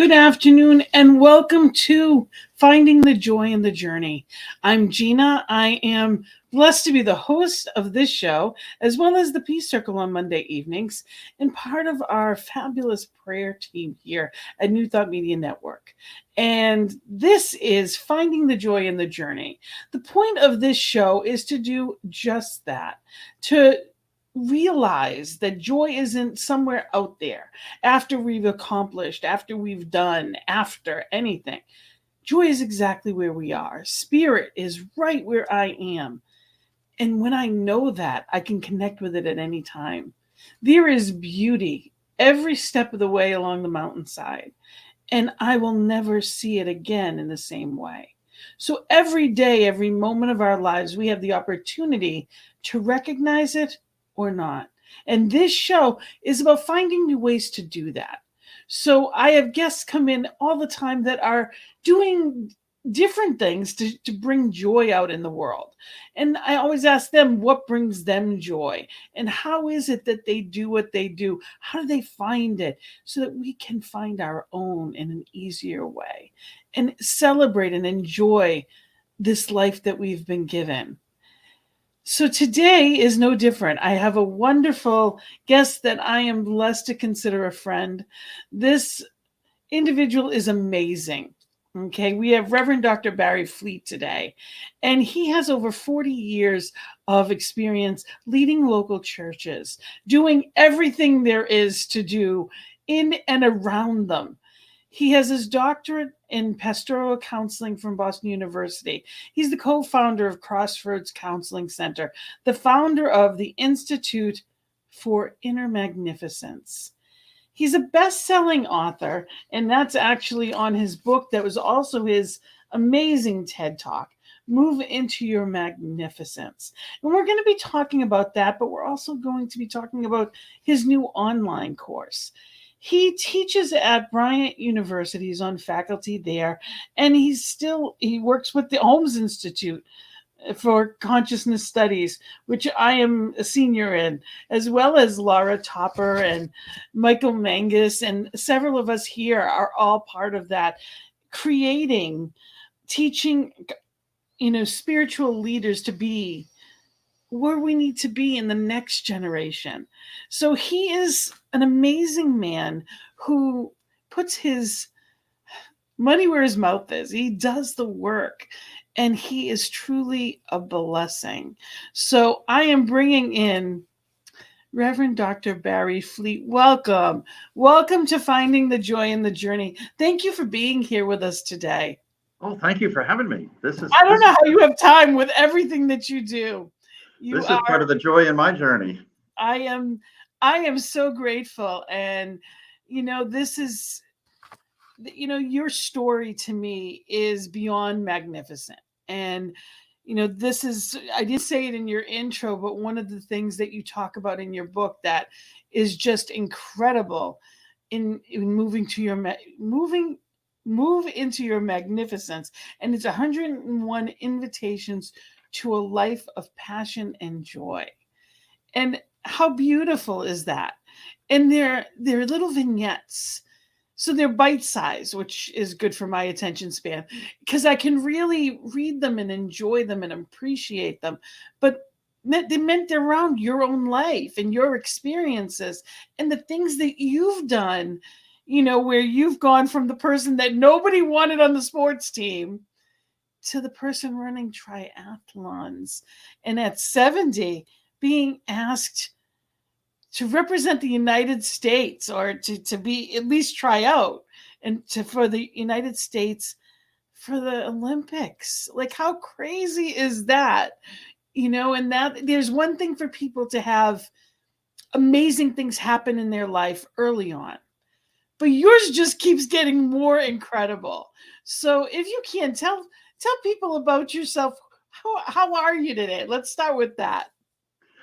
Good afternoon and welcome to Finding the Joy in the Journey. I'm Gina. I am blessed to be the host of this show, as well as the Peace Circle on Monday evenings, and part of our fabulous prayer team here at New Thought Media Network. And this is Finding the Joy in the Journey. The point of this show is to do just that, to realize that joy isn't somewhere out there after we've accomplished, after we've done, after anything. Joy is exactly where we are. Spirit is right where I am. And when I know that, I can connect with it at any time. There is beauty every step of the way along the mountainside, and I will never see it again in the same way. So every day, every moment of our lives, we have the opportunity to recognize it or not. And this show is about finding new ways to do that. So I have guests come in all the time that are doing different things to bring joy out in the world. And I always ask them what brings them joy and how is it that they do what they do? How do they find it so that we can find our own in an easier way and celebrate and enjoy this life that we've been given? So today is no different. I have a wonderful guest that I am blessed to consider a friend. This individual is amazing. Okay, we have Reverend Dr. Bary Fleet today, and he has over 40 years of experience leading local churches, doing everything there is to do in and around them. He has his doctorate in pastoral counseling from Boston University. He's the co-founder of Crossroads Counseling Center, the founder of the Institute for Inner Magnificence. He's a best-selling author, and that's actually on his book that was also his amazing TED Talk, Move into Your Magnificence. And we're going to be talking about that, but we're also going to be talking about his new online course. He teaches at Bryant University. He's on faculty there, and he works with the Holmes Institute for Consciousness Studies, which I am a senior in, as well as Laura Topper and Michael Mangus, and several of us here are all part of that, creating, teaching, spiritual leaders to be where we need to be in the next generation. So he is an amazing man who puts his money where his mouth is. He does the work, and he is truly a blessing. So I am bringing in Reverend Dr. Bary Fleet. Welcome. Welcome to Finding the Joy in the Journey. Thank you for being here with us today. Oh, thank you for having me. I don't know how you have time with everything that you do. This is part of the joy in my journey. I am so grateful. And, this is, your story to me is beyond magnificent. And, this is, I didn't say it in your intro, but one of the things that you talk about in your book that is just incredible in moving to your, move into your magnificence. And it's 101 invitations to a life of passion and joy. And how beautiful is that? And they're little vignettes. So they're bite-sized, which is good for my attention span, because I can really read them and enjoy them and appreciate them. But they're around your own life and your experiences and the things that you've done, where you've gone from the person that nobody wanted on the sports team to the person running triathlons, and at 70 being asked to represent the United States, or to be at least try out and for the United States for the Olympics. Like, how crazy is that? And that there's one thing for people to have amazing things happen in their life early on, but yours just keeps getting more incredible. So if you can tell people about yourself. How are you today? Let's start with that.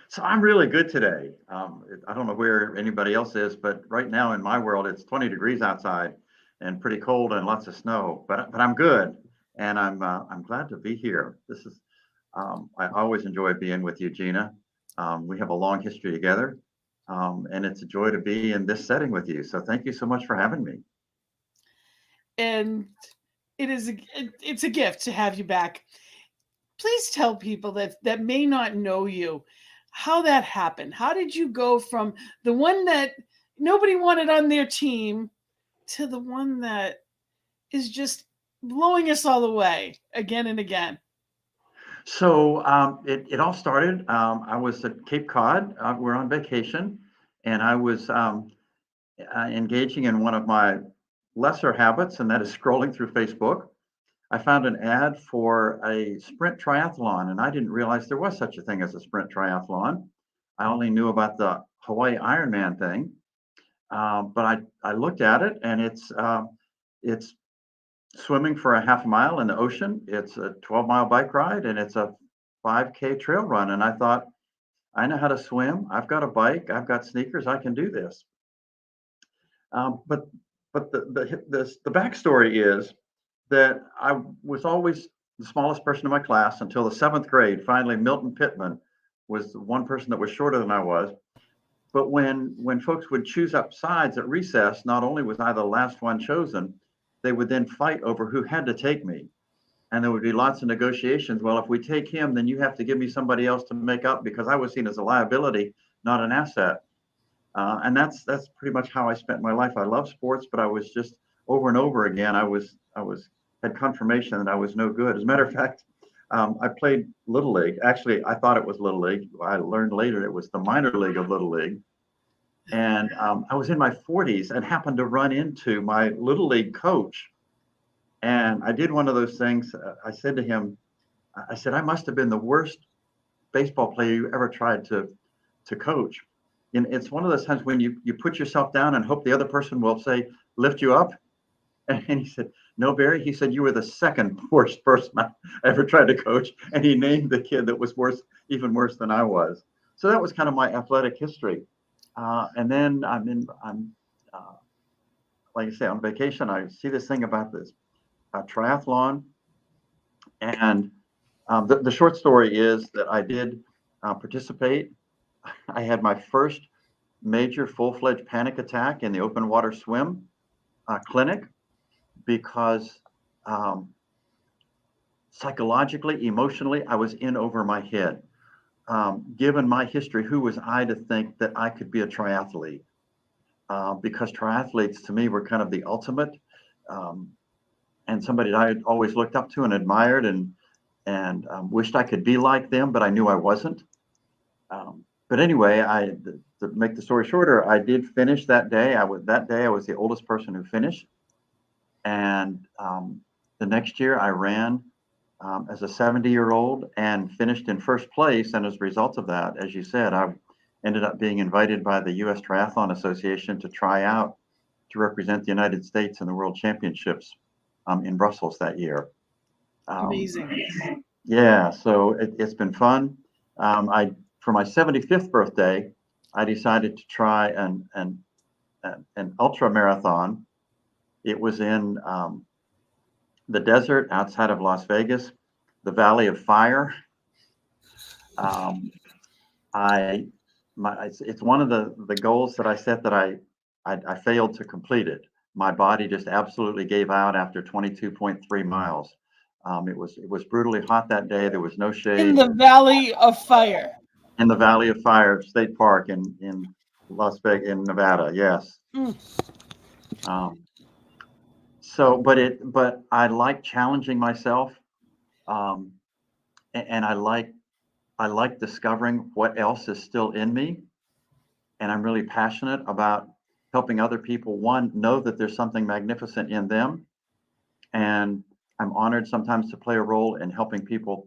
So I'm really good today. I don't know where anybody else is, but right now in my world, it's 20 degrees outside and pretty cold and lots of snow. But I'm good, and I'm glad to be here. This is I always enjoy being with you, Gina. We have a long history together, and it's a joy to be in this setting with you. So thank you so much for having me. and it's a gift to have you back. Please tell people that may not know you how that happened. How did you go from the one that nobody wanted on their team to the one that is just blowing us all away again and again? So it all started. I was at Cape Cod. We're on vacation, and I was engaging in one of my lesser habits, and that is scrolling through Facebook. I found an ad for a sprint triathlon, and I didn't realize there was such a thing as a sprint triathlon. I only knew about the Hawaii Ironman thing, but I looked at it, and it's swimming for a half a mile in the ocean. It's a 12-mile bike ride, and it's a 5K trail run. And I thought, I know how to swim. I've got a bike. I've got sneakers. I can do this. But the backstory is that I was always the smallest person in my class until the seventh grade. Finally, Milton Pittman was the one person that was shorter than I was. But when folks would choose up sides at recess, not only was I the last one chosen, they would then fight over who had to take me. And there would be lots of negotiations. Well, if we take him, then you have to give me somebody else to make up, because I was seen as a liability, not an asset. And that's pretty much how I spent my life. I love sports, but I was just over and over again. I was had confirmation that I was no good. As a matter of fact, I played Little League. Actually, I thought it was Little League. I learned later it was the minor league of Little League. And I was in my 40s and happened to run into my Little League coach. And I did one of those things. I said to him, I said, I must have been the worst baseball player you ever tried to coach. And it's one of those times when you put yourself down and hope the other person will say, lift you up. And he said, no, Bary. He said, you were the second worst person I ever tried to coach. And he named the kid that was worse, even worse than I was. So that was kind of my athletic history. And then I'm like I say, on vacation, I see this thing about this triathlon. And the short story is that I did participate. I had my first major full-fledged panic attack in the open water swim clinic, because psychologically, emotionally, I was in over my head. Given my history, who was I to think that I could be a triathlete? Because triathletes to me were kind of the ultimate, and somebody that I had always looked up to and admired, and wished I could be like them, but I knew I wasn't. But anyway, to make the story shorter, I did finish that day. I was the oldest person who finished, and the next year I ran as a 70-year-old and finished in first place. And as a result of that, as you said, I ended up being invited by the U.S. Triathlon Association to try out to represent the United States in the World Championships in Brussels that year. Amazing. Yeah, so it's been fun. For my 75th birthday, I decided to try an ultra marathon. It was in the desert outside of Las Vegas, the Valley of Fire. It's one of the goals that I set that I failed to complete it. My body just absolutely gave out after 22.3 miles. It was brutally hot that day. There was no In shade. the Valley of Fire. In the Valley of Fire State Park in Las Vegas, in Nevada. Yes. Mm. But I like challenging myself, um, and I like discovering what else is still in me, and I'm really passionate about helping other people, one, know that there's something magnificent in them, and I'm honored sometimes to play a role in helping people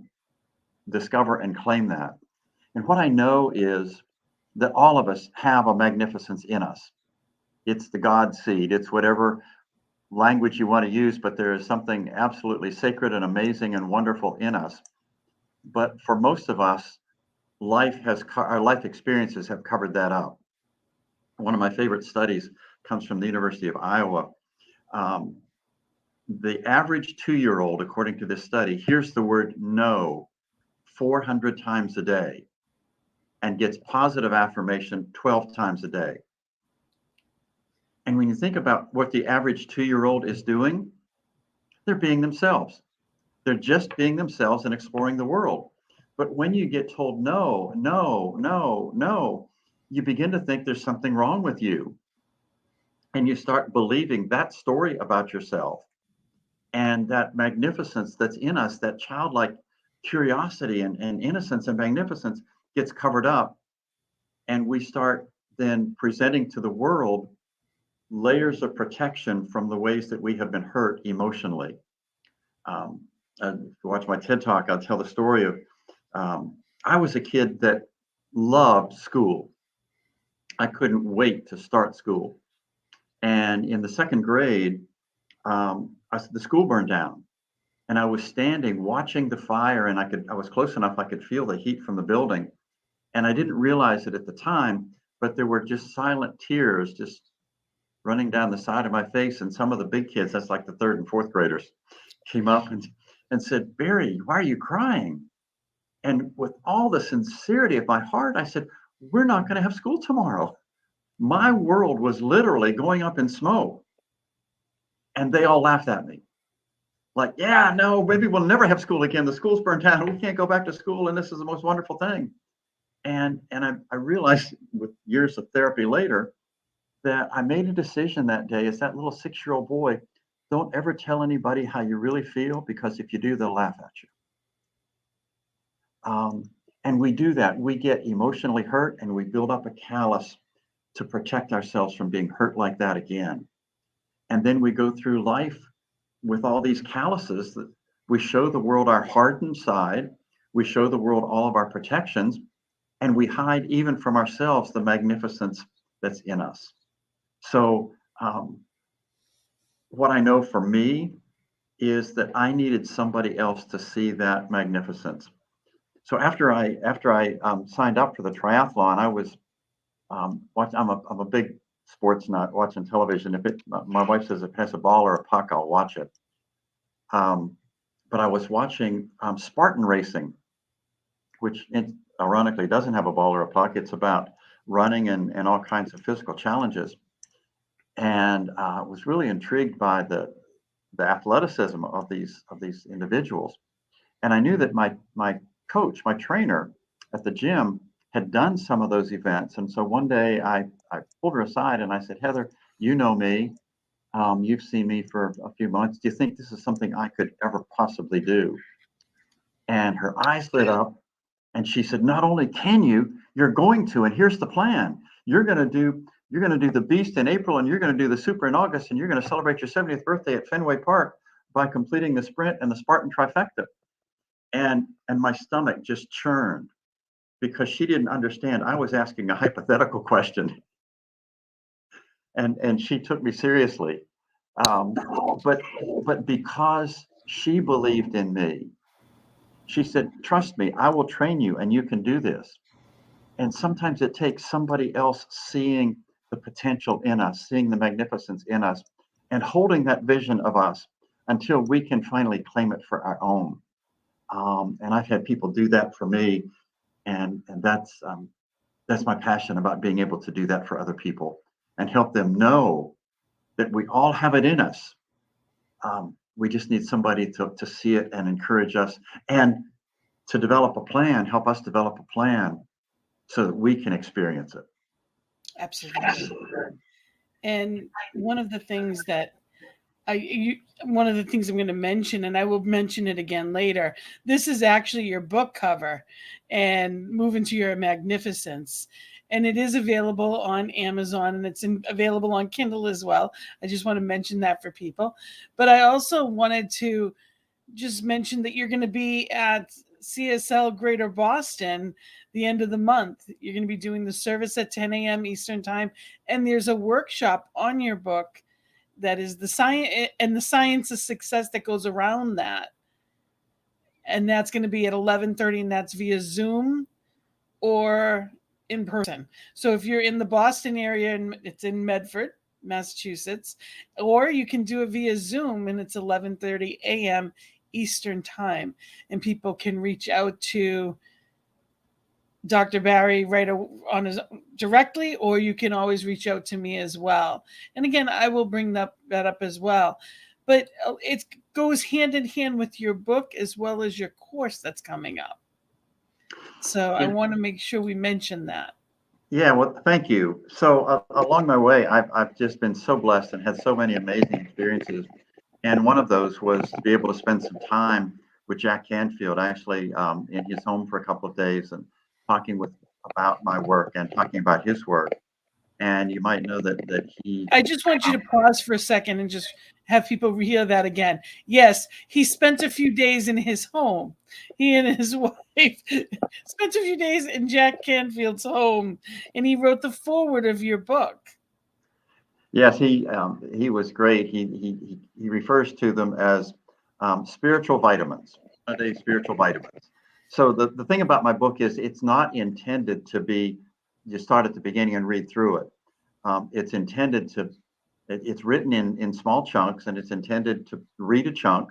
discover and claim that. And what I know is that all of us have a magnificence in us. It's the God seed. It's whatever language you want to use, but there is something absolutely sacred and amazing and wonderful in us. But for most of us, our life experiences have covered that up. One of my favorite studies comes from the University of Iowa. Um, the average 2-year-old, according to this study, hears the word no 400 times a day and gets positive affirmation 12 times a day. And when you think about what the average 2-year-old is doing, They're being themselves. They're just being themselves and exploring the world. But when you get told no, no, no, no, you begin to think there's something wrong with you. And you start believing that story about yourself, and that magnificence that's in us, that childlike curiosity and innocence and magnificence gets covered up. And we start then presenting to the world layers of protection from the ways that we have been hurt emotionally. Um, if you watch my TED Talk, I'll tell the story of I was a kid that loved school. I couldn't wait to start school. And in the second grade, the school burned down, and I was standing watching the fire, and I was close enough I could feel the heat from the building, and I didn't realize it at the time, but there were just silent tears just running down the side of my face, and some of the big kids, that's like the third and fourth graders, came up and said, "Bary, why are you crying?" And with all the sincerity of my heart, I said, "We're not going to have school tomorrow." My world was literally going up in smoke, and they all laughed at me. Like, yeah, no, maybe we'll never have school again. The school's burned down. We can't go back to school, and this is the most wonderful thing. And I realized with years of therapy later that I made a decision that day as that little 6-year-old boy, don't ever tell anybody how you really feel, because if you do, they'll laugh at you. And we do that. We get emotionally hurt, and we build up a callus to protect ourselves from being hurt like that again. And then we go through life with all these calluses that we show the world our hardened side. We show the world all of our protections, and we hide even from ourselves the magnificence that's in us. So what I know for me is that I needed somebody else to see that magnificence. So after I signed up for the triathlon, I was I'm a big sports nut, watching television. My wife says if it has a ball or a puck, I'll watch it. But I was watching Spartan racing, which ironically doesn't have a ball or a puck. It's about running and all kinds of physical challenges. And I was really intrigued by the athleticism of these individuals. And I knew that my coach, my trainer at the gym, had done some of those events. And so one day I pulled her aside and I said, "Heather, you know me. You've seen me for a few months. Do you think this is something I could ever possibly do?" And her eyes lit up, and she said, "Not only can you, you're going to. And here's the plan. You're going to do the Beast in April, and you're going to do the Super in August, and you're going to celebrate your 70th birthday at Fenway Park by completing the sprint and the Spartan trifecta." And my stomach just churned, because she didn't understand I was asking a hypothetical question, and she took me seriously. But because she believed in me, she said, "Trust me, I will train you, and you can do this." And sometimes it takes somebody else seeing the potential in us, seeing the magnificence in us, and holding that vision of us until we can finally claim it for our own. And I've had people do that for me, and that's my passion about being able to do that for other people and help them know that we all have it in us. We just need somebody to see it and encourage us, and to develop a plan, help us develop a plan so that we can experience it. Absolutely. And one of the things that one of the things I'm going to mention, and I will mention it again later, this is actually your book cover, and Move Into Your Magnificence. And it is available on Amazon, and it's available on Kindle as well. I just want to mention that for people. But I also wanted to just mention that you're going to be at CSL Greater Boston the end of the month. You're going to be doing the service at 10 a.m. Eastern Time, and there's a workshop on your book that is the science of success that goes around that. And that's going to be at 11:30, and that's via Zoom or in person. So if you're in the Boston area, and it's in Medford, Massachusetts, or you can do it via Zoom, and it's 11:30 a.m. Eastern Time, and people can reach out to Dr. Bary right on his directly, or you can always reach out to me as well. And again, I will bring that up as well. but it goes hand in hand with your book as well as your course that's coming up. So I want to make sure we mention that. Yeah, well, thank you. So along my way, I've just been so blessed and had so many amazing experiences. And one of those was to be able to spend some time with Jack Canfield, actually in his home for a couple of days and talking with about my work and talking about his work. And you might know that he. I just want you to pause for a second and just have people hear that again. Yes, he spent a few days in his home. He and his wife spent a few days in Jack Canfield's home, and he wrote the foreword of your book. Yes, he was great. He refers to them as spiritual vitamins, spiritual vitamins. So the thing about my book is it's not intended to be you start at the beginning and read through it. It's intended to it's written in small chunks, and it's intended to read a chunk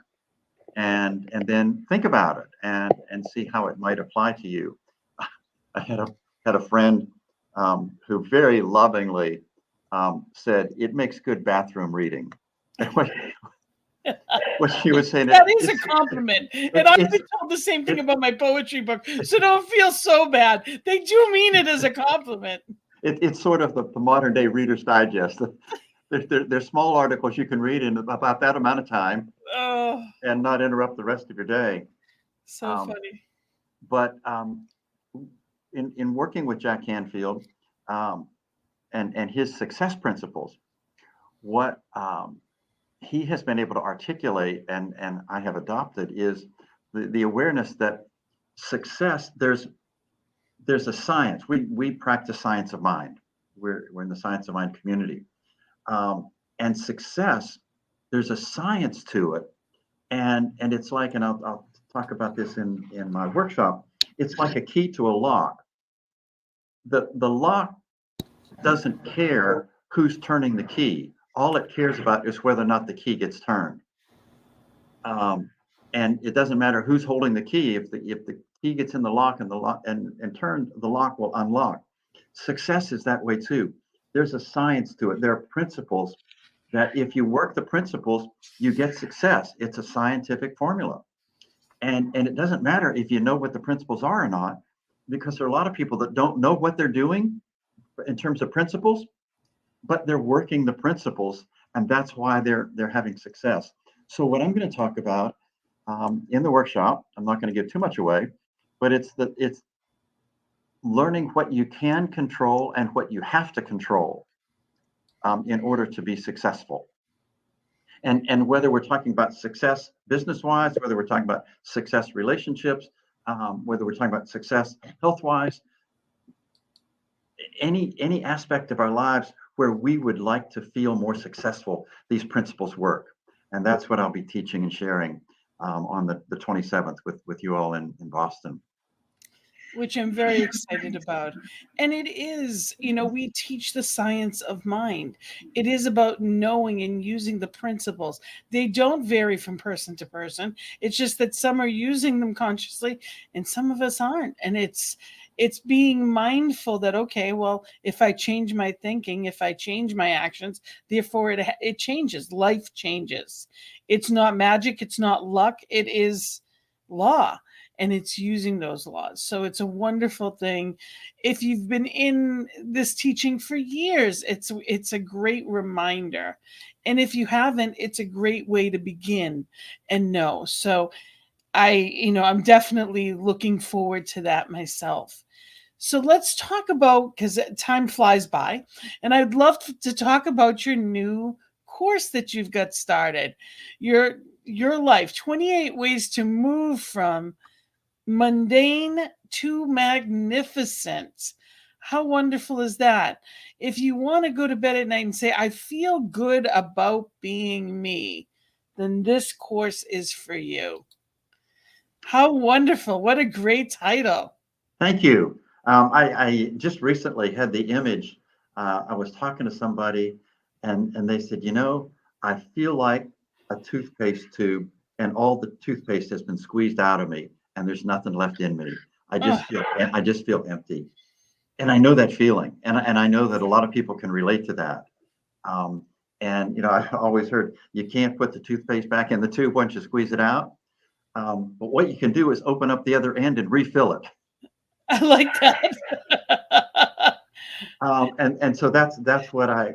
and then think about it and see how it might apply to you. I had a friend who very lovingly said it makes good bathroom reading. What she was saying, that is a compliment, and I've been told the same thing about my poetry book, so don't feel so bad. They do mean it as a compliment. It's sort of the modern day Reader's Digest. They're small articles you can read in about that amount of time and not interrupt the rest of your day. So funny. But in working with Jack Canfield and his success principles, what he has been able to articulate and I have adopted is the awareness that success, there's a science. We practice science of mind. We're in the science of mind community. And success, there's a science to it. And it's like, and I'll talk about this in my workshop, it's like a key to a lock. The lock doesn't care who's turning the key. All it cares about is whether or not the key gets turned. And it doesn't matter who's holding the key. If the key gets in the lock and turned, the lock will unlock. Success is that way too. There's a science to it. There are principles that if you work the principles, you get success. It's a scientific formula. And it doesn't matter if you know what the principles are or not, because there are a lot of people that don't know what they're doing in terms of principles, but they're working the principles, and that's why they're having success. So what I'm going to talk about in the workshop, I'm not going to give too much away, but it's learning what you can control and what you have to control in order to be successful. And whether we're talking about success business-wise, whether we're talking about success relationships, whether we're talking about success health-wise, any aspect of our lives where we would like to feel more successful, these principles work. And that's what I'll be teaching and sharing on the 27th with you all in Boston. Which I'm very excited about. And it is, we teach the science of mind. It is about knowing and using the principles. They don't vary from person to person. It's just that some are using them consciously and some of us aren't. And it's being mindful that, okay, well, if I change my thinking, if I change my actions, therefore it changes. Life changes. It's not magic. It's not luck. It is law. And it's using those laws. So it's a wonderful thing. If you've been in this teaching for years, it's a great reminder. And if you haven't, it's a great way to begin and know. So I'm definitely looking forward to that myself. So let's talk about, because time flies by, and I'd love to talk about your new course that you've got started. Your life, 28 ways to move from mundane to magnificent. How wonderful is that? If you want to go to bed at night and say, I feel good about being me, then this course is for you. How wonderful. What a great title. Thank you. I just recently had the image. I was talking to somebody and they said, I feel like a toothpaste tube and all the toothpaste has been squeezed out of me and there's nothing left in me. I just feel empty. And I know that feeling. And I know that a lot of people can relate to that. And, I always heard you can't put the toothpaste back in the tube once you squeeze it out. But what you can do is open up the other end and refill it. I like that. And so that's what I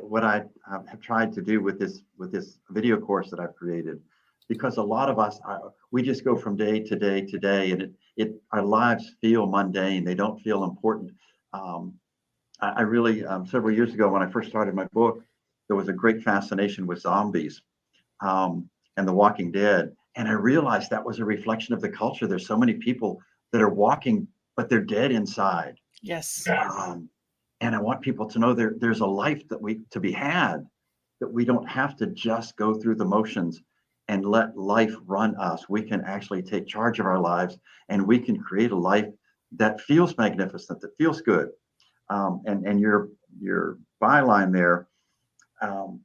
have tried to do with this video course that I've created, because a lot of us we just go from day to day to day, and it our lives feel mundane. They don't feel important. Um, I really several years ago when I first started my book, there was a great fascination with zombies and The Walking Dead, and I realized that was a reflection of the culture. There's so many people that are walking, but they're dead inside. Yes. Um, and I want people to know there's a life that we to be had, that we don't have to just go through the motions and let life run us. We can actually take charge of our lives, and we can create a life that feels magnificent, that feels good. And your byline there, um,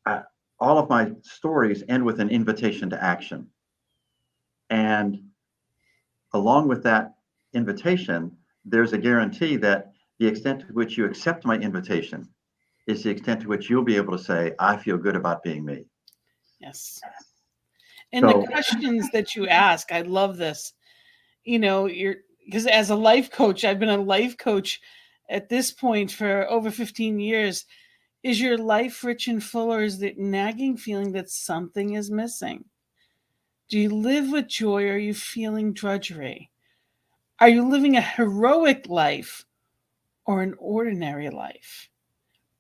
I, all of my stories end with an invitation to action. And along with that invitation, there's a guarantee that the extent to which you accept my invitation is the extent to which you'll be able to say, I feel good about being me. Yes. And the So, questions that you ask, I love this. You're because as a life coach, I've been a life coach at this point for over 15 years. Is your life rich and full, or is it nagging feeling that something is missing? Do you live with joy, or are you feeling drudgery? Are you living a heroic life or an ordinary life?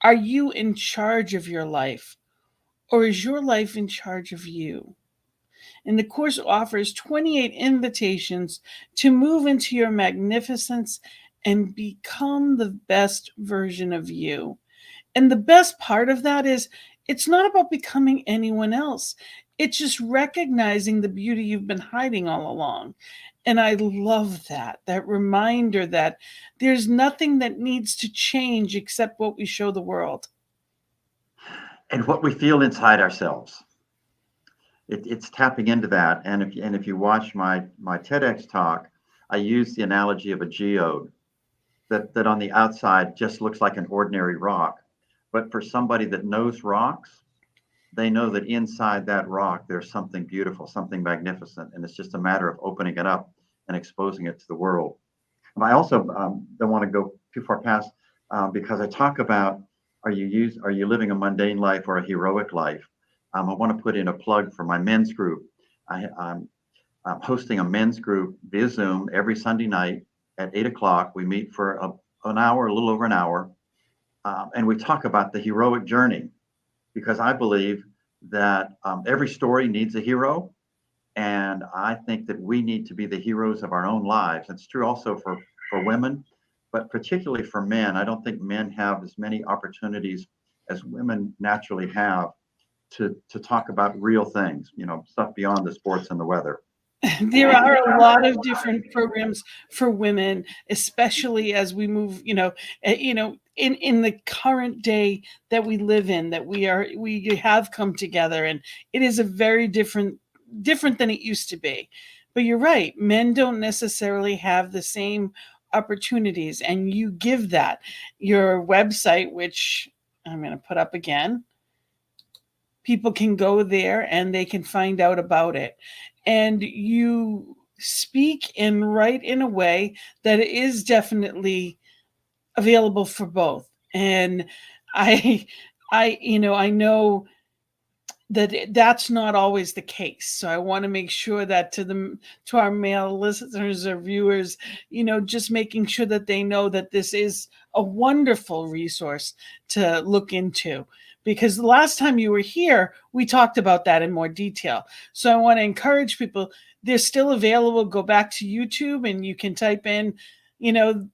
Are you in charge of your life, or is your life in charge of you? And the course offers 28 invitations to move into your magnificence and become the best version of you. And the best part of that is it's not about becoming anyone else. It's just recognizing the beauty you've been hiding all along. And I love that reminder that there's nothing that needs to change except what we show the world. and what we feel inside ourselves, it's tapping into that. And if you watch my TEDx talk, I use the analogy of a geode that on the outside just looks like an ordinary rock. But for somebody that knows rocks, they know that inside that rock there's something beautiful, something magnificent, and it's just a matter of opening it up and exposing it to the world. And I also don't want to go too far past because I talk about are you living a mundane life or a heroic life? I want to put in a plug for my men's group. I'm hosting a men's group via Zoom every Sunday night at 8 o'clock. We meet for an hour, a little over an hour, and we talk about the heroic journey, because I believe that every story needs a hero. And I think that we need to be the heroes of our own lives. It's true also for women, but particularly for men. I don't think men have as many opportunities as women naturally have to talk about real things, stuff beyond the sports and the weather. There are a lot of different programs for women, especially as we move, in the current day that we live in, that we have come together, and it is a very different than it used to be. But you're right, men don't necessarily have the same opportunities, and you give that. Your website, which I'm going to put up again, people can go there and they can find out about it. And you speak and write in a way that is definitely available for both. And I I know that that's not always the case. So I want to make sure that to our male listeners or viewers, just making sure that they know that this is a wonderful resource to look into. Because the last time you were here, we talked about that in more detail. So I want to encourage people, they're still available. Go back to YouTube and you can type in, you know,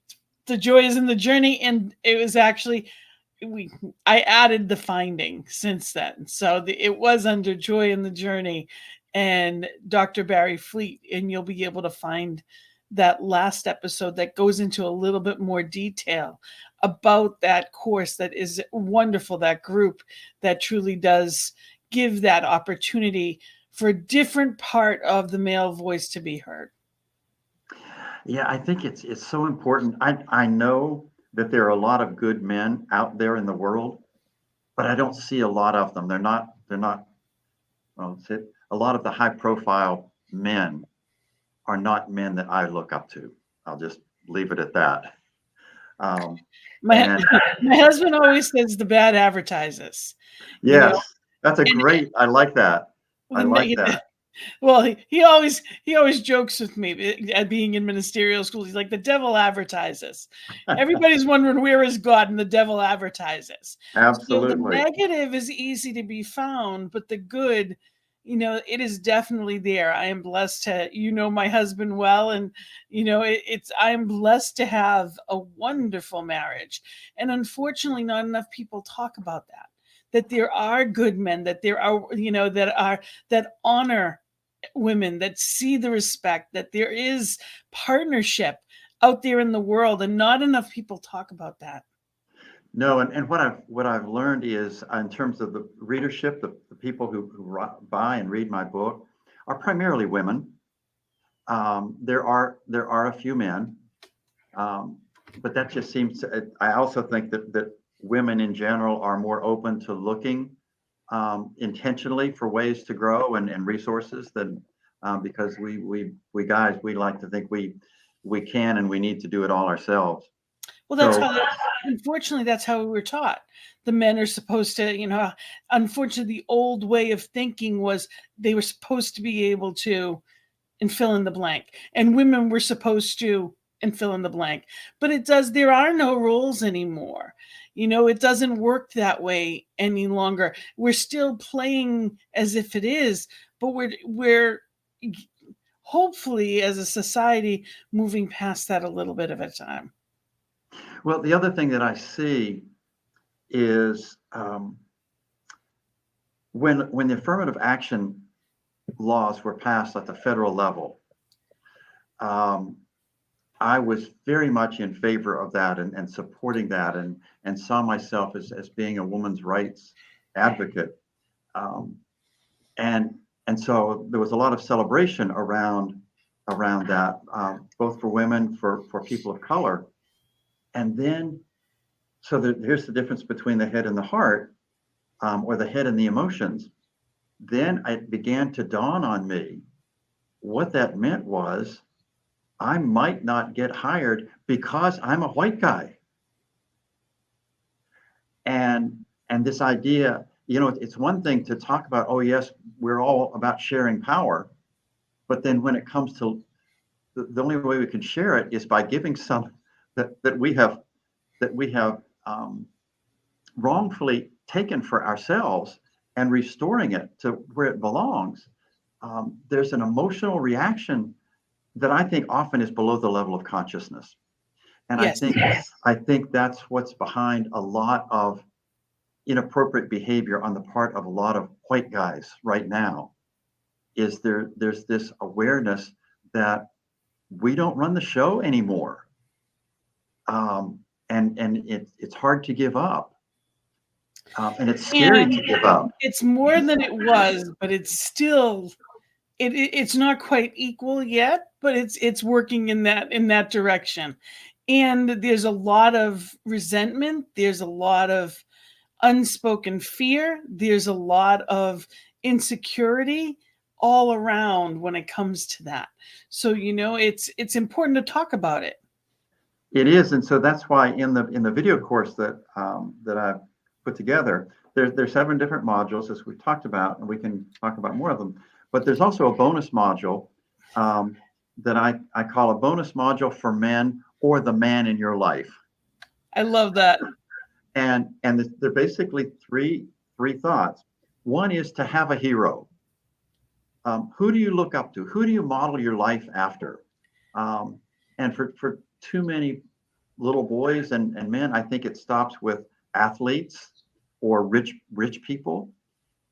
the joy is in the journey. And it was actually we I added the finding since then. So it was under Joy in the Journey and Dr. Bary Fleet, and you'll be able to find that last episode that goes into a little bit more detail about that course that is wonderful, that group that truly does give that opportunity for a different part of the male voice to be heard. Yeah, I think it's so important. I know that there are a lot of good men out there in the world, but I don't see a lot of them. They're not, well, a lot of the high profile men are not men that I look up to. I'll just leave it at that. Um, My and my husband always says the bad advertises, you know, yes, that's a and great, I like that. I the like negative. that. Well, he always jokes with me at being in ministerial school. He's like, the devil advertises. Everybody's wondering where is God, and the devil advertises. So the Absolutely. negative is easy to be found, but the good, it is definitely there. I am blessed to, my husband well, and I am blessed to have a wonderful marriage. And unfortunately, not enough people talk about that. That there are good men, that there are, that honor women, that see the respect, that there is partnership out there in the world, and not enough people talk about that. No, and what I've learned is in terms of the readership, the people who buy and read my book are primarily women. There are a few men, um, but that just seems to. I also think that women in general are more open to looking intentionally for ways to grow and resources than because we guys, we like to think we can and we need to do it all ourselves. Well, So unfortunately, that's how we were taught. The men are supposed to, unfortunately, the old way of thinking was they were supposed to be able to, and fill in the blank, and women were supposed to, and fill in the blank. But there are no rules anymore. It doesn't work that way any longer. We're still playing as if it is, but we're hopefully, as a society, moving past that a little bit at a time. well, the other thing that I see is when the affirmative action laws were passed at the federal level, um, I was very much in favor of that and supporting that and saw myself as being a woman's rights advocate. Um, and and so there was a lot of celebration around that, both for women, for people of color. And then, here's the difference between the head and the heart, or the head and the emotions. Then it began to dawn on me what that meant was I might not get hired because I'm a white guy. And this idea, it's one thing to talk about, oh yes, we're all about sharing power, but then when it comes to the only way we can share it is by giving some that we have wrongfully taken for ourselves and restoring it to where it belongs. There's an emotional reaction that I think often is below the level of consciousness. And I Yes. think I think that's what's behind a lot of inappropriate behavior on the part of a lot of white guys right now. There's this awareness that we don't run the show anymore. And it's hard to give up. And it's scary And to give up. it's more than it was, but it's still it's not quite equal yet, but it's working in that direction. And there's a lot of resentment, there's a lot of unspoken fear, there's a lot of insecurity all around when it comes to that. So it's important to talk about it. It is, and so that's why in the video course that I've put together, there's 7 different modules as we talked about, and we can talk about more of them. But there's also a bonus module that I call a bonus module for men or the man in your life, I love that. and they're basically three thoughts. One is to have a hero. Who do you look up to? Who do you model your life after? And for too many little boys and men, I think it stops with athletes or rich people.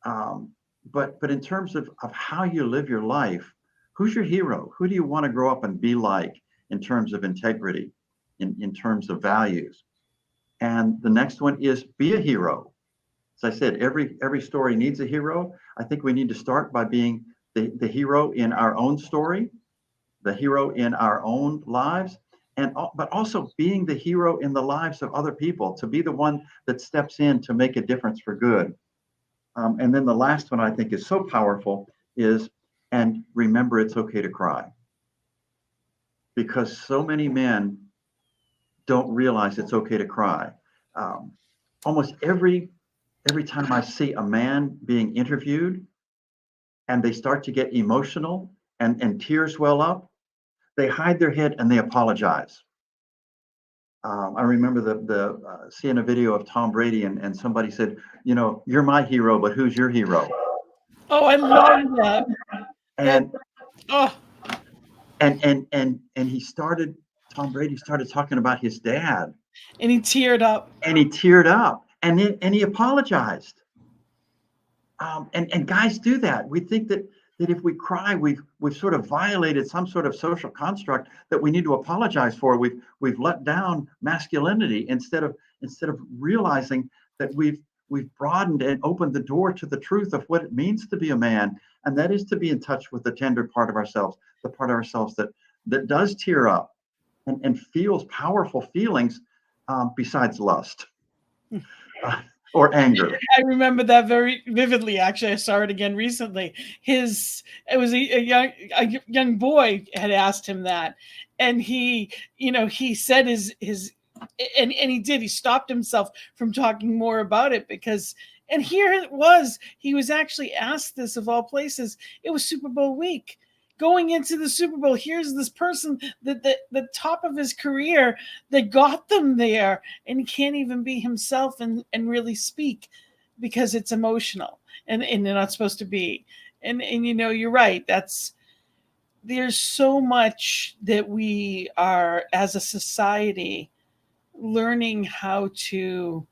But in terms of how you live your life, who's your hero? Who do you want to grow up and be like in terms of integrity, in terms of values? And the next one is be a hero. As I said, every story needs a hero. I think we need to start by being the hero in our own story, the hero in our own lives, but also being the hero in the lives of other people, to be the one that steps in to make a difference for good. And then the last one I think is so powerful is, and remember it's okay to cry. Because so many men don't realize it's okay to cry. Almost every time I see a man being interviewed and they start to get emotional and tears well up, they hide their head and they apologize. I remember seeing a video of Tom Brady and somebody said, you're my hero, but who's your hero? Oh, I love that. And Oh, and Tom Brady started talking about his dad. and he teared up. And he teared up and he apologized. And guys do that. We think that if we cry, we've sort of violated some sort of social construct that we need to apologize for. We've let down masculinity instead of realizing that we've broadened and opened the door to the truth of what it means to be a man, and that is to be in touch with the tender part of ourselves, the part of ourselves that does tear up and feels powerful feelings besides lust. Or anger. I remember that very vividly. Actually, I saw it again recently. It was a young boy had asked him that, and he said his and he did. He stopped himself from talking more about it because. And here it was. He was actually asked this of all places. It was Super Bowl week. Going into the Super Bowl, here's this person that the top of his career that got them there, and he can't even be himself and really speak because it's emotional and they're not supposed to be. And you're right. There's so much that we are as a society learning how to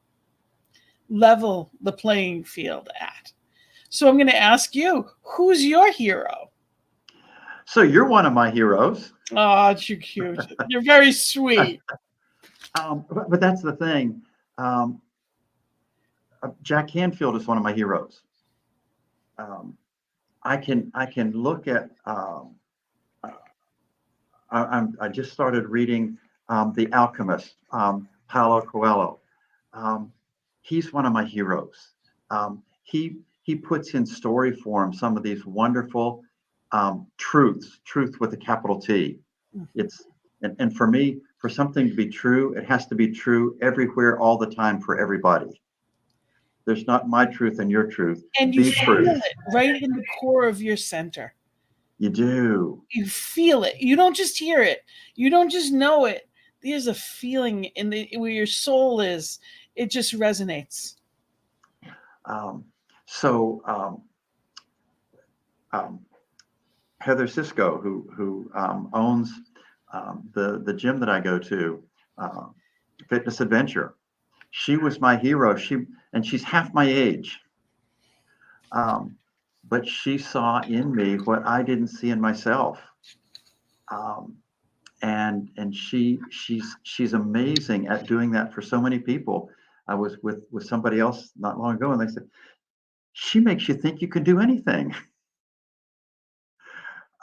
level the playing field at. So I'm going to ask you, who's your hero? So you're one of my heroes. Oh, you're cute. You're very sweet. But that's the thing. Jack Canfield is one of my heroes. I can look at. I just started reading The Alchemist, Paulo Coelho. He's one of my heroes. He puts in story form some of these wonderful truth with a capital T. And for me, for something to be true, it has to be true everywhere, all the time, for everybody. There's not my truth and your truth. And you feel it right in the core of your center. You do. You feel it. You don't just hear it. You don't just know it. There's a feeling in where your soul is. It just resonates. Heather Cisco, who owns the gym that I go to, Fitness Adventure, she was my hero. She's half my age, but she saw in me what I didn't see in myself, and she's amazing at doing that for so many people. I was with somebody else not long ago, and they said, she makes you think you can do anything.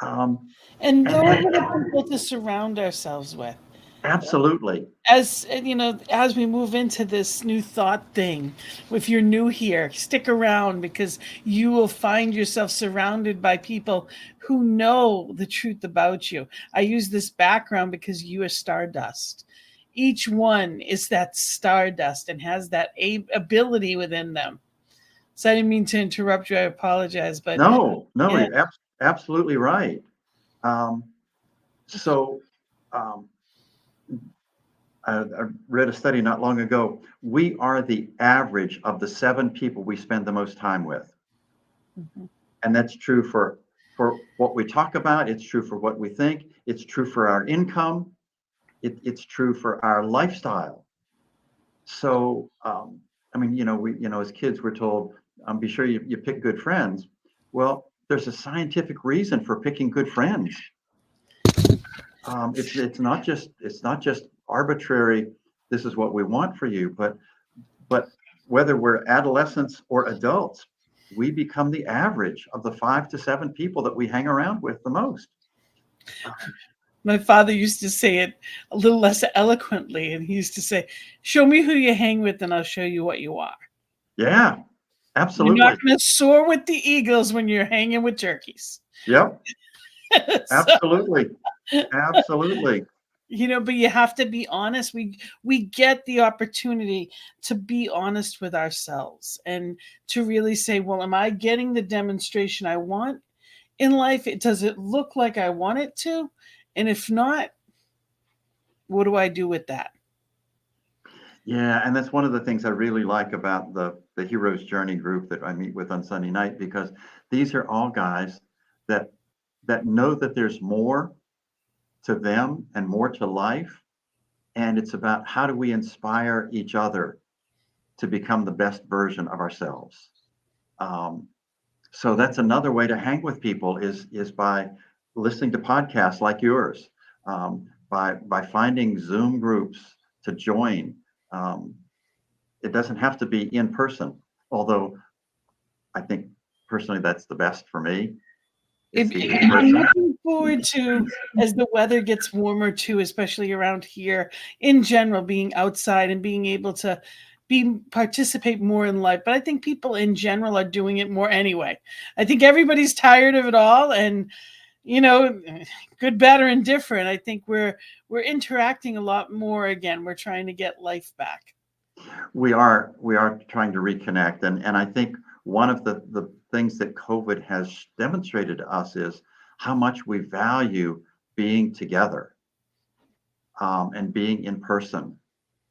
And those are the people to surround ourselves with. Absolutely. As we move into this new thought thing, if you're new here, stick around because you will find yourself surrounded by people who know the truth about you. I use this background because you are stardust. Each one is that stardust and has that ability within them. So I didn't mean to interrupt you. I apologize, but no, yeah. You're absolutely right. I read a study not long ago. We are the average of the 7 people we spend the most time with. Mm-hmm. And that's true for what we talk about. It's true for what we think. It's true for our income. It's true for our lifestyle. So, as kids, we're told, be sure you pick good friends. Well, there's a scientific reason for picking good friends. It's not just arbitrary. This is what we want for you, but whether we're adolescents or adults, we become the average of the 5 to 7 people that we hang around with the most. My father used to say it a little less eloquently, and he used to say, "Show me who you hang with, and I'll show you what you are." Yeah, You're not absolutely. going to soar with the eagles when you're hanging with turkeys. Yep, So, absolutely. Absolutely. but you have to be honest. We get the opportunity to be honest with ourselves and to really say, well, am I getting the demonstration I want in life? Does it look like I want it to? And if not, what do I do with that? Yeah, and that's one of the things I really like about the Hero's Journey group that I meet with on Sunday night, because these are all guys that know that there's more to them and more to life, and it's about how do we inspire each other to become the best version of ourselves. Um, so that's another way to hang with people is by listening to podcasts like yours, by finding Zoom groups to join. Um, it doesn't have to be in person, although I think personally that's the best for me. It's the in I'm person. looking forward to, as the weather gets warmer too, especially around here in general, being outside and being able to participate more in life. But I think people in general are doing it more anyway. I think everybody's tired of it all, and you know, good, bad, or indifferent. I think we're interacting a lot more again. We're trying to get life back. We are trying to reconnect, and I think one of the things that COVID has demonstrated to us is how much we value being together, and being in person,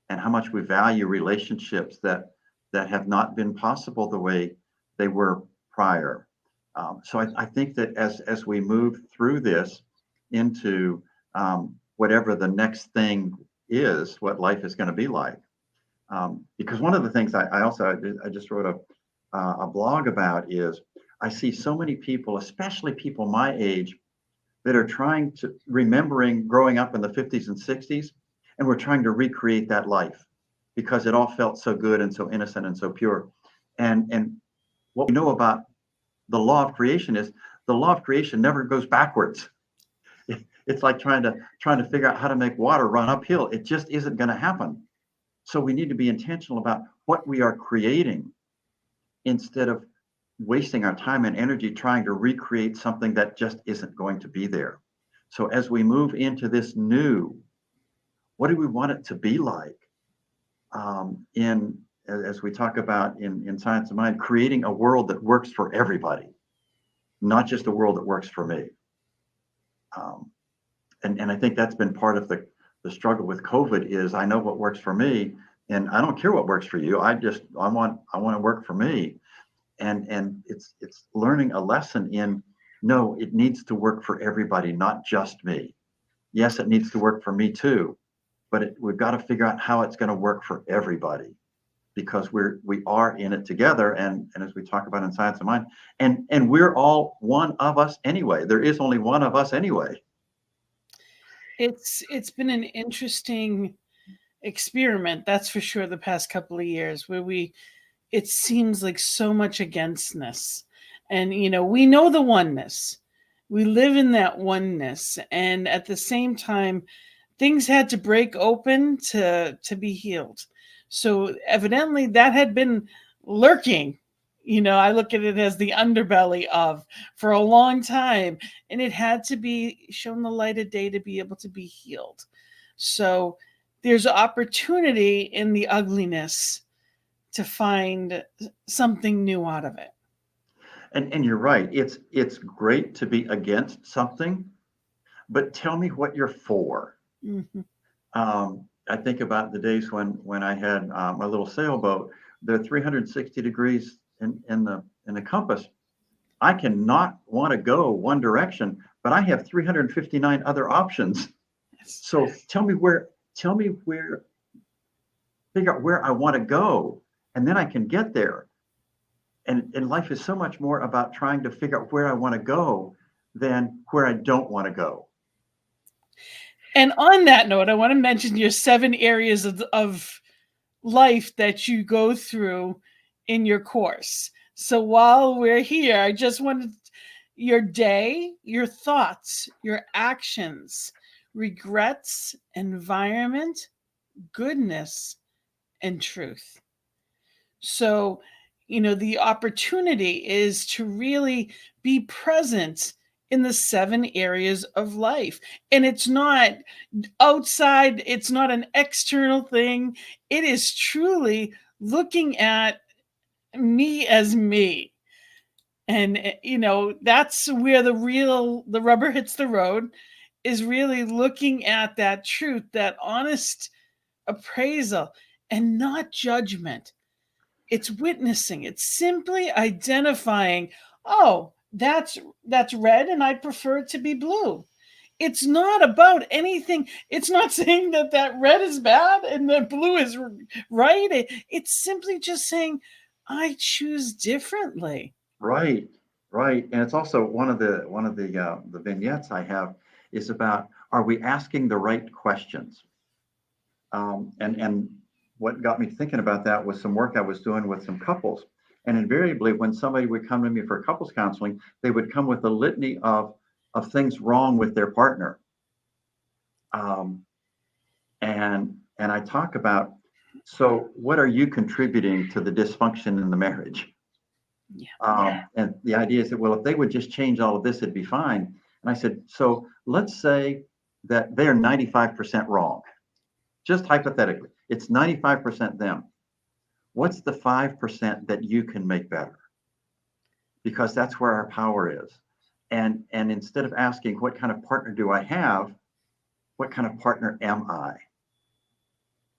and how much we value relationships that have not been possible the way they were prior. So I think that as we move through this into, whatever the next thing is, what life is going to be like. Because one of the things I just wrote a blog about is I see so many people, especially people my age, that are trying to remembering growing up in the 50s and 60s, and we're trying to recreate that life because it all felt so good and so innocent and so pure. And what we know about the law of creation is the law of creation never goes backwards. It's like trying to figure out how to make water run uphill. It just isn't going to happen. So we need to be intentional about what we are creating instead of wasting our time and energy trying to recreate something that just isn't going to be there. So as we move into this new, what do we want it to be like? In As we talk about in Science of Mind, creating a world that works for everybody, not just a world that works for me. Um, and I think that's been part of the struggle with COVID is I know what works for me, and I don't care what works for you. I want to work for me, and it's learning a lesson in no, it needs to work for everybody, not just me. Yes, it needs to work for me too, but we've got to figure out how it's going to work for everybody because we are in it together, and as we talk about in Science of Mind, and we're all one of us anyway. There is only one of us anyway. It's been an interesting experiment, that's for sure, the past couple of years where it seems like so much againstness. And, we know the oneness. We live in that oneness. And at the same time, things had to break open to be healed. So evidently that had been lurking. I look at it as the underbelly of for a long time. And it had to be shown the light of day to be able to be healed. So there's opportunity in the ugliness to find something new out of it. And you're right. It's great to be against something, but tell me what you're for. Mhm. I think about the days when I had my little sailboat. They're 360 degrees in the compass. I cannot want to go one direction, but I have 359 other options. Yes. So tell me where, figure out where I want to go, and then I can get there. And life is so much more about trying to figure out where I want to go than where I don't want to go. And on that note, I want to mention your 7 areas of life that you go through in your course. So while we're here, I just wanted your day, your thoughts, your actions. regrets, environment, goodness, and truth. So, the opportunity is to really be present in the 7 areas of life. And it's not outside, it's not an external thing. It is truly looking at me as me. And, that's where the rubber hits the road, is really looking at that truth, that honest appraisal, and not judgment. It's witnessing. It's simply identifying, oh, that's red and I prefer it to be blue. It's not about anything. It's not saying that red is bad and that blue is right. It's simply just saying, I choose differently. Right, right. And it's also one of the vignettes I have is about, are we asking the right questions? And what got me thinking about that was some work I was doing with some couples. And invariably, when somebody would come to me for couples counseling, they would come with a litany of things wrong with their partner. Um, and I talk about, so what are you contributing to the dysfunction in the marriage? Yeah. And the idea is that, well, if they would just change all of this, it'd be fine. And I said, so let's say that they're 95% wrong. Just hypothetically, it's 95% them. What's the 5% that you can make better? Because that's where our power is. And instead of asking, what kind of partner do I have? What kind of partner am I?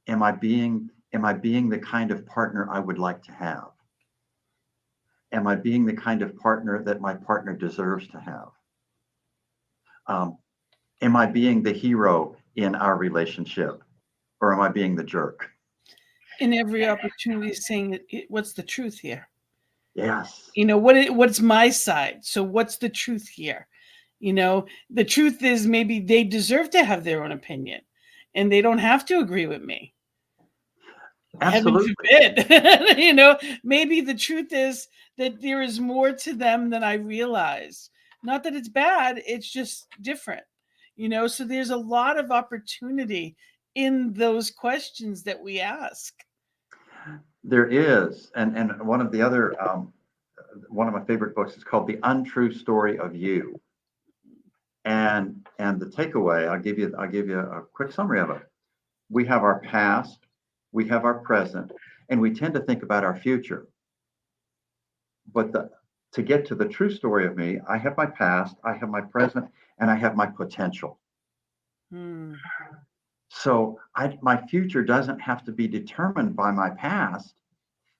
Am I being the kind of partner I would like to have? Am I being the kind of partner that my partner deserves to have? Am I being the hero in our relationship, or am I being the jerk? In every opportunity, saying, what's the truth here? Yes. What's my side? So what's the truth here? The truth is, maybe they deserve to have their own opinion and they don't have to agree with me. Heaven Absolutely. forbid. Maybe the truth is that there is more to them than I realized. Not that it's bad, it's just different. So there's a lot of opportunity in those questions that we ask. There is, and one of the other one of my favorite books is called The Untrue Story of You. And the takeaway, I'll give you a quick summary of it. We have our past, we have our present, and we tend to think about our future. But to get to the true story of me, I have my past, I have my present, and I have my potential. Hmm. So my future doesn't have to be determined by my past.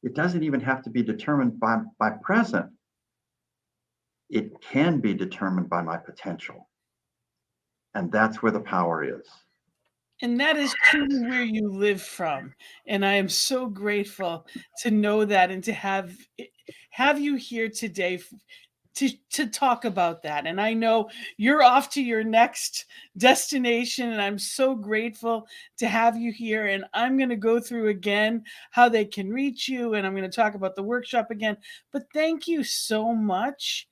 It doesn't even have to be determined by my present. It can be determined by my potential. And that's where the power is. And that is truly where you live from. And I am so grateful to know that and to have you here today to talk about that. And I know you're off to your next destination, and I'm so grateful to have you here. And I'm going to go through again how they can reach you, and I'm going to talk about the workshop again. But thank you so much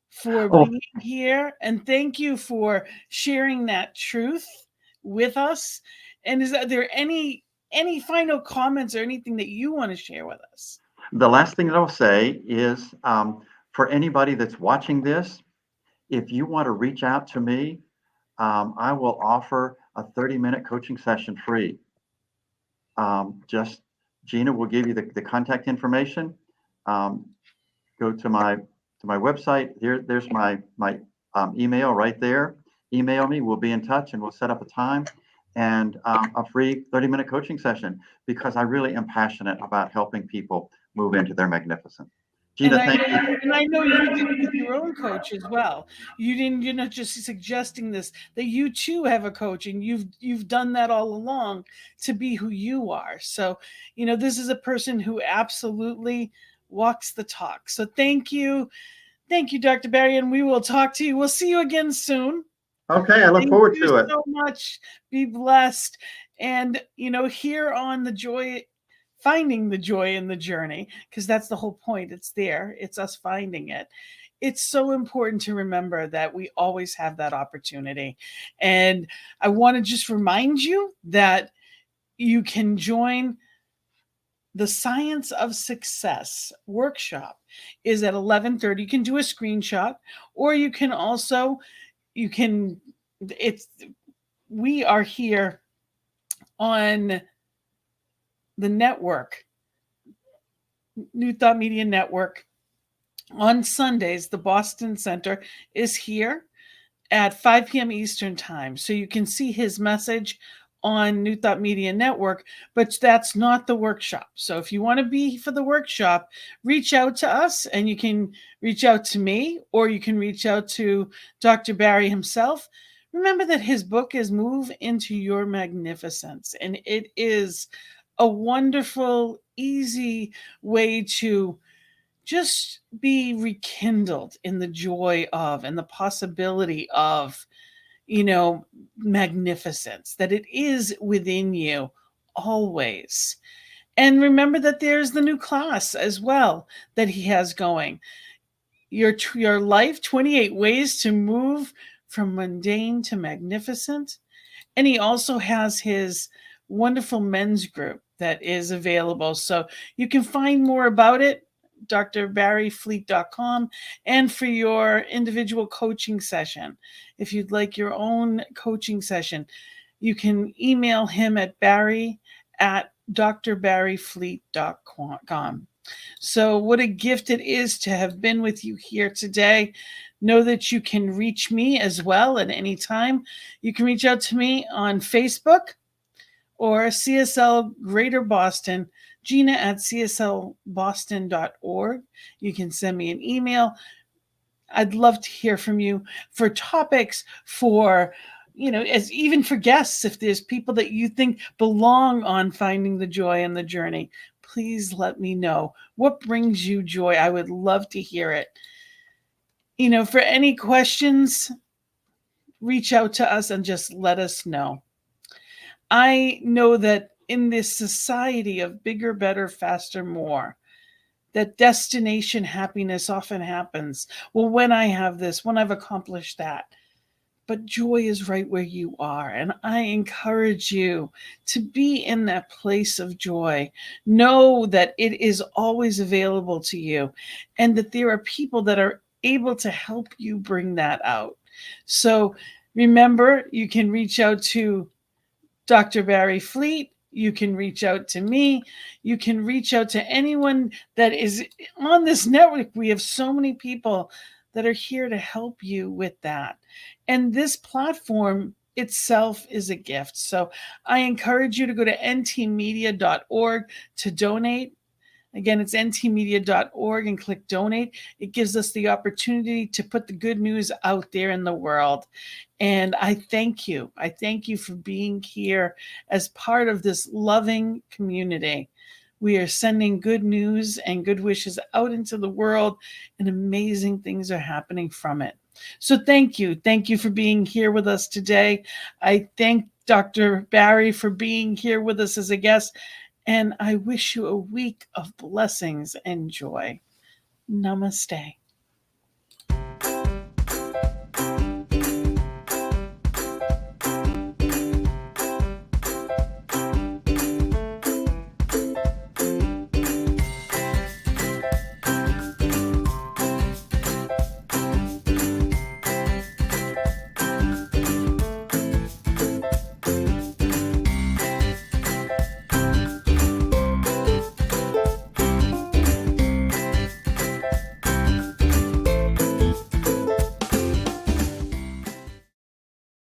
for Oh, being here, and thank you for sharing that truth with us. And is there any final comments or anything that you want to share with us? the last thing that I'll say is for anybody that's watching this, if you want to reach out to me, I will offer a 30-minute coaching session free. Just Gina will give you the contact information. Go to my website. There's my email right there. Email me. We'll be in touch and we'll set up a time and a free 30-minute coaching session, because I really am passionate about helping people move into their magnificence. Gina, thank you. And I know you did with your own coach as well. You're not just suggesting this, that you too have a coach, and you've done that all along to be who you are. So, this is a person who absolutely walks the talk. So thank you. Thank you, Dr. Bary, and we will talk to you. We'll see you again soon. Okay, I look Thank forward you to it. so much. Be blessed. And, here on finding the joy in the journey, because that's the whole point. It's there. It's us finding it. it's so important to remember that we always have that opportunity. And I want to just remind you that you can join the Science of Success workshop is at 11:30. You can do a screenshot, or you can also, you can, it's, we are here on the network, New Thought Media Network. On Sundays, the Boston Center is here at 5 p.m. Eastern Time. So you can see his message on New Thought Media Network, but that's not the workshop. So if you want to be for the workshop, reach out to us, and you can reach out to me, or you can reach out to Dr. Bary himself. Remember that his book is Move into Your Magnificence, and it is a wonderful, easy way to just be rekindled in the joy of and the possibility of, magnificence, that it is within you always. And remember that there's the new class as well that he has going. Your life, 28 ways to move from mundane to magnificent. And he also has his wonderful men's group that is available. So you can find more about it, drbaryfleet.com. And for your individual coaching session, if you'd like your own coaching session, you can email him at bary@drbaryfleet.com. So what a gift it is to have been with you here today. Know that you can reach me as well at any time. You can reach out to me on Facebook or CSL Greater Boston, Gina at cslboston.org. You can send me an email. I'd love to hear from you for topics, for, as even for guests, if there's people that you think belong on Finding the Joy in the Journey, please let me know. What brings you joy? I would love to hear it. For any questions, reach out to us and just let us know. I know that in this society of bigger, better, faster, more, that destination happiness often happens. Well, when I have this, when I've accomplished that. But joy is right where you are. And I encourage you to be in that place of joy. Know that it is always available to you, and that there are people that are able to help you bring that out. So remember, you can reach out to Dr. Bary Fleet. You can reach out to me. You can reach out to anyone that is on this network. We have so many people that are here to help you with that. And this platform itself is a gift. So I encourage you to go to ntmedia.org to donate. Again, it's ntmedia.org and click donate. It gives us the opportunity to put the good news out there in the world. And I thank you. I thank you for being here as part of this loving community. We are sending good news and good wishes out into the world, and amazing things are happening from it. So thank you. Thank you for being here with us today. I thank Dr. Bary for being here with us as a guest. And I wish you a week of blessings and joy. Namaste.